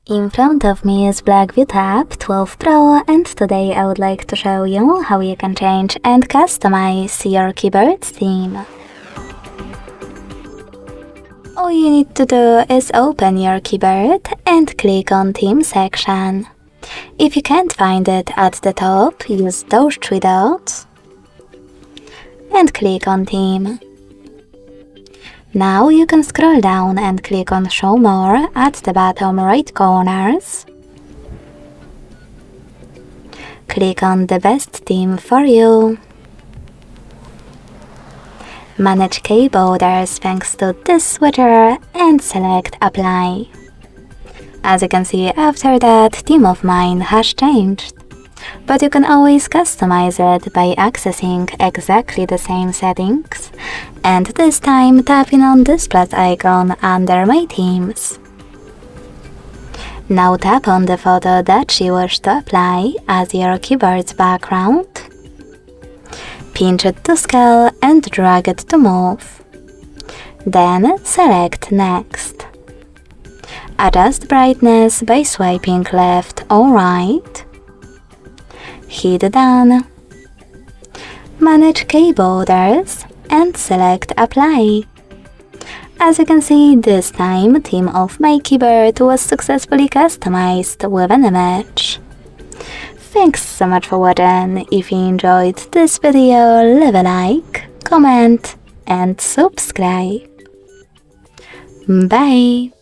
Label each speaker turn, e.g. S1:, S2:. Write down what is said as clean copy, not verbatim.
S1: In front of me is BLACKVIEW Tab 12 Pro, and today I would like to show you how you can change and customize your keyboard theme. All you need to do is open your keyboard and click on Theme section. If you can't find it at the top, use those three dots and click on Theme. Now you can scroll down and click on Show More at the bottom right corners. Click on the best theme for you. Manage key borders thanks to this switcher and select Apply. As you can see, after that, theme of mine has changed. But you can always customize it by accessing exactly the same settings, and this time tapping on this plus icon under My Themes. Now tap on the photo that you wish to apply as your keyboard's background. Pinch it to scale and drag it to move. Then select Next. Adjust brightness by swiping left or right. Hit Done. Manage key borders and select Apply. As you can see, this time theme of my keyboard was successfully customized with an image. Thanks so much for watching. If you enjoyed this video, leave a like, comment and subscribe. Bye!